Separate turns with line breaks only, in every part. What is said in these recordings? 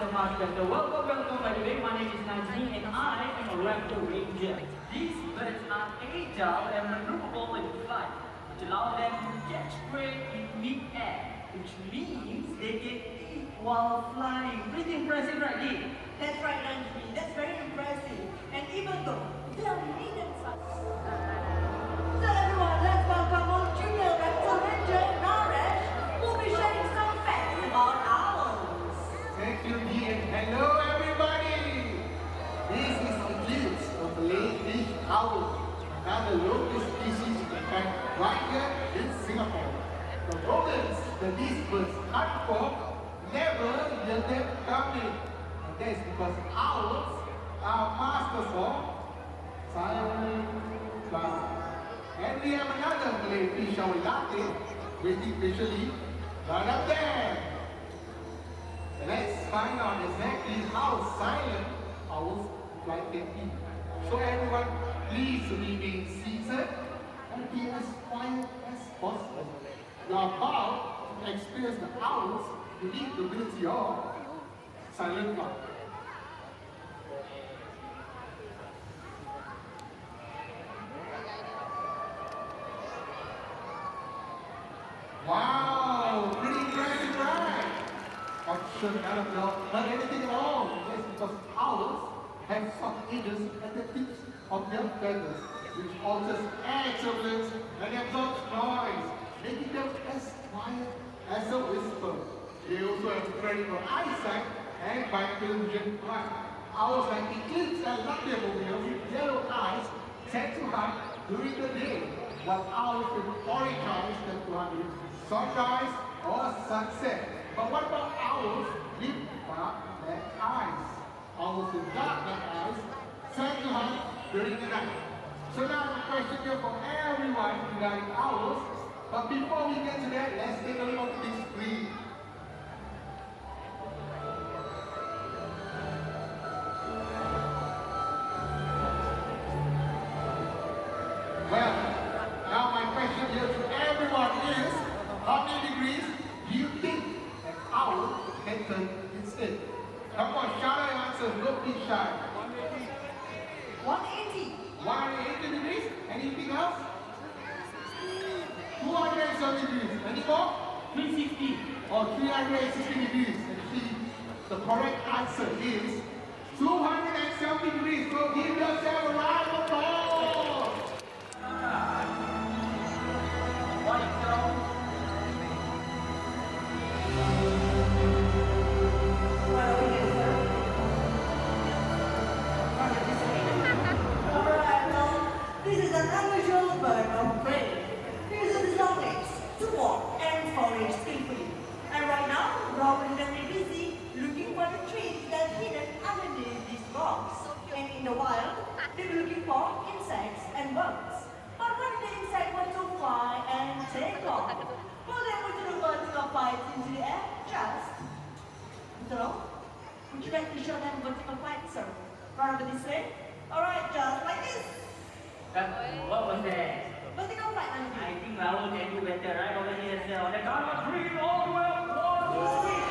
so much better. Welcome by the way. My name is Najmi and I am a raptor ranger. These birds are agile and maneuverable in flight, which allows them to catch prey in mid-air, which means they can eat while flying. Pretty impressive, right, Lee?
That's right, Najmi. That's very impressive. And even though they are medium-sized. So everyone, let's welcome our junior raptor ranger, Naresh, who will be sharing some facts about owls.
Thank you, Dee, and hello everybody! This is the kids of the late owl, another local species in fact right here in Singapore. The rodents that these birds hunt for never let them come in. And that's because owls are masters of silent flight. And we have another Malay fish owl latte waiting patiently right up there. Let's find out exactly how silent owls flight can be. So everyone, please remain seated and be as quiet as possible. You are about to experience the owl's unique ability of silent flight. Wow, pretty impressive, right? I'm sure none of y'all heard anything at all. That's because owls have soft edges at the tips of their feathers, which alters air turbulence and absorbs noise, making them as quiet as a whisper. They also have incredible eyesight and binocular vision. Owls like eclipse and lumbermobiles with yellow eyes tend to hunt during the day, while owls with orange eyes tend to hunt during sunrise or sunset. But what about owls with dark black eyes? Owls with dark black eyes tend to hunt during the night. So now I have a question here for everyone regarding owls. But before we get to that, let's take a look at this screen. Well, now my question here to everyone is, how many degrees do you think an owl can turn instead? Come on, shout out your answers, don't be shy.
180.
180 degrees? Anything else? 270 degrees. Any more?
360.
Or 360 degrees. Actually, the correct answer is 270 degrees. So give yourself a round of applause.
Alright, well, this is an unusual bird of prey. It uses long legs to walk and forage skillfully. And right now, Robin is very busy looking for the treats that are hidden underneath these rocks. And in the wild, they were looking for insects and bugs. But when the insect went to fly and take off, well, then we do the birds flight into the air just. So, would you like to show them vertical flight, sir? Right over this way? Alright, just like this.
What was that?
Vertical flight, Nancy.
I think Raul can do better, right? Over here, sir. On the count of three, all the way up. 1, 2, 3,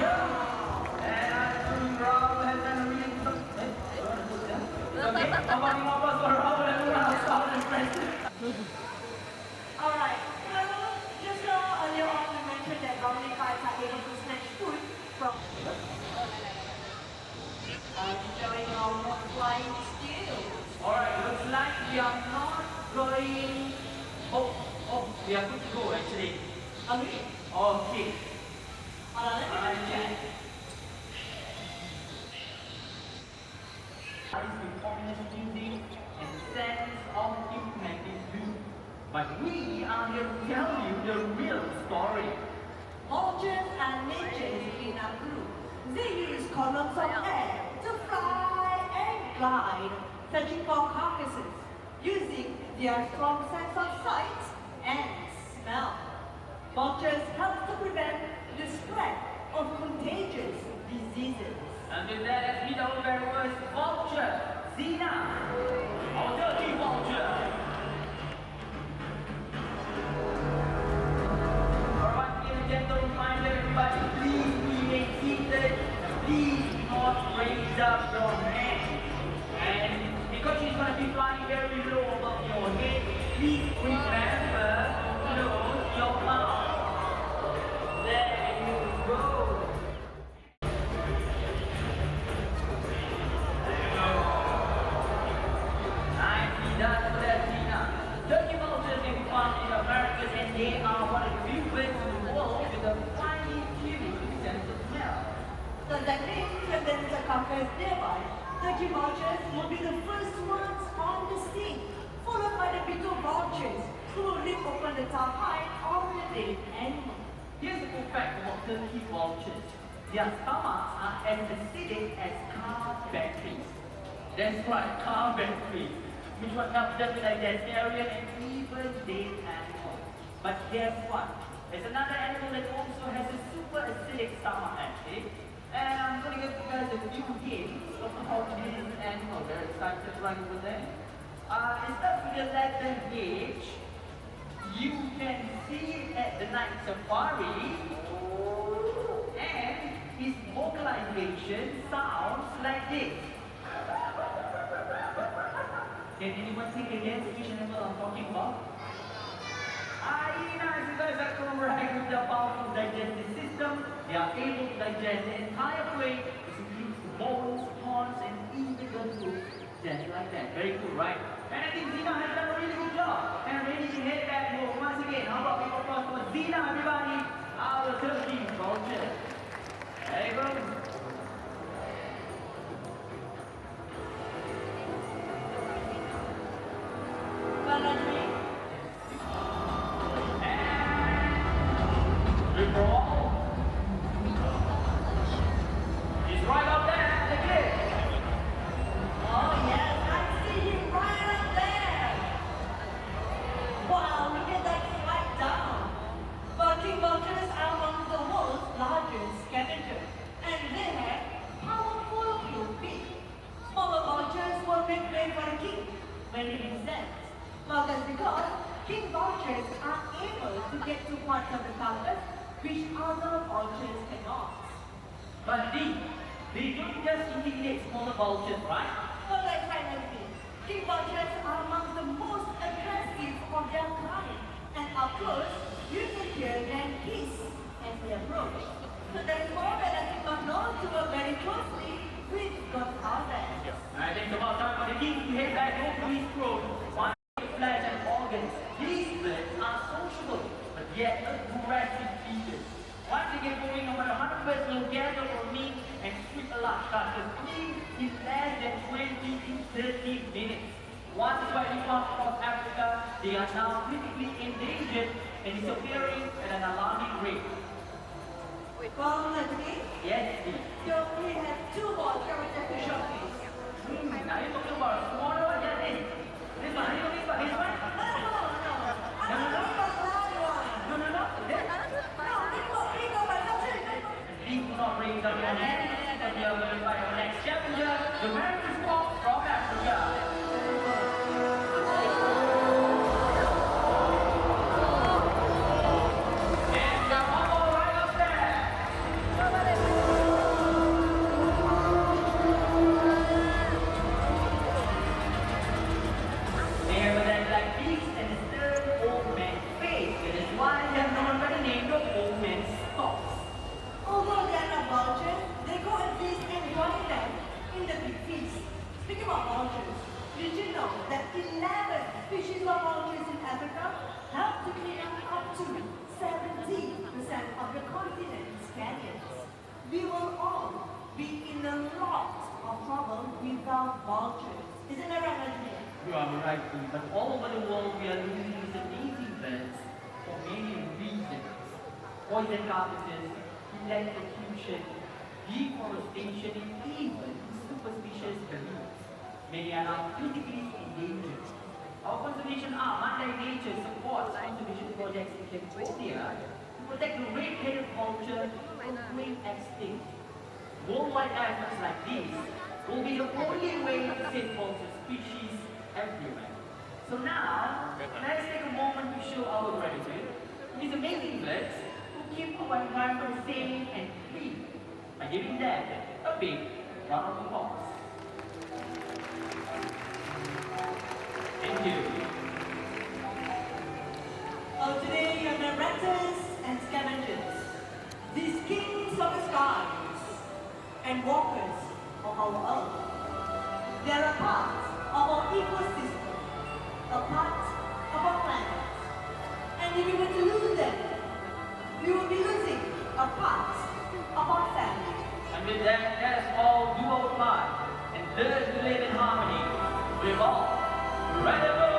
yeah. And I think Raul has done a really good job. Okay, somebody more applause for Raul and Raul. So impressive.
Alright, well, just earlier on we mentioned that Brownie kites are able to snatch food from showing our not flying skills.
Alright, looks like we are not going. We are good to go actually.
Agree?
Okay.
Let me just check.
With obvious using and sense of implementing do. But we are here to tell you the real story.
Vultures and midges in a group. They use columns of air to fly and glide, searching for carcasses, using their strong sense of sight and smell. Vultures help to prevent the spread of contagious diseases.
And with that, let's meet our very first vulture, Zina. Our dirty vulture. Alright, here again, don't remind everybody, please remain seated. please do not raise up your hand. And because she's going to be flying very low above your head, please remember to close your mouth. There you go. Nicely done for that, Tina. Turkey vultures can be found in the Americas, and they are one of the few birds in the world with a finely tuned sense of smell.
So that means when there is a carcass nearby, the king vultures will be the first ones on the scene, followed by the bigger vultures who will rip open the top hide of the dead animal.
Here's a cool fact about turkey vultures. Their stomachs are as acidic as car batteries. That's right, car batteries, which will help them to digest carrion and even dead animals. But guess what? There's another animal that also has a super acidic stomach actually. And I'm going to give you guys a few hints of how this animal, very excited right over there. It starts with the letter H. You can see it at the night safari. And his vocalization sounds like this. Can anyone think again which animal I'm talking about? Hyenas, you guys are correct with their powerful digestive system. They are able to digest the entire prey. This includes the bones, horns, and even the hoof. Just like that. Very cool, right? And I think Zina has done a really good job. And ready to head back home once again. How about we applause for Zina, everybody? Our turkey vulture. There you go. He's right up there at the gate.
Oh yes, I see him right up there. Wow, look at that flight down. But king vultures are one of the world's largest scavengers, and they have powerful blue feet. Smaller vultures will make way for the king when he descends. Well, that's because king vultures are able to get to parts of the carcass which other vultures cannot.
But they don't just intimidate smaller vultures, right?
Well, that's right, Nancy. King vultures are among the most aggressive of their kind, and up close, you can hear them hiss as they approach. So there is more that I think of known to work very closely with God's harvest.
I think it's about time for the king to head back home to his throne. One flesh and organs. These birds are sociable, but yet aggressive creatures. Once they get going, no matter how many birds will gather for me and sweep a large carcass clean in less than 20 to 30 minutes. Once widely found across Africa, they are now critically endangered and disappearing at an alarming rate.
Well, Nancy,
Yes, please.
so we have two more character to showcase.
Now you're talking about a smaller one? Yeah, this one. Are you talking about this one?
I'm talking about that one.
No. This?
Bigger, but that's it.
Please do not raise up your hand, and we are going to find our next challenger, the American Fox from Africa. And the one right up there. They have that black beast and his third old man face. That is why they have known by the name of Old Man Fox.
Although they are not vultures, they coexist and join them in the big feast. Speaking about vultures, did you know that 11 species of vultures in Africa help to clean up to 70% of the continent's canyons? We will all be in a lot of trouble without vultures. Isn't that right, Anthony?
You are right, too, but all over the world we are losing these amazing birds for many reasons. Poison carcasses, electrocution, deforestation, and even superstitious beliefs. Many are now critically endangered. Our conservation arm, Mandai Nature, supports conservation projects in Cambodia to protect the red-headed vulture from going extinct. Worldwide efforts like these will be the only way to save vulture species everywhere. So now, let's take a moment to show our gratitude to these amazing birds who keep our environment safe and clean. by giving them a big round of applause. Thank you.
Oh, today are the raptors and scavengers, these kings of the skies and walkers of our earth. They are a part of our ecosystem, a part of our planet. And if we were to lose them, we would be losing a part of our family.
And with that, let us all do our part and learn to live in harmony with all. Right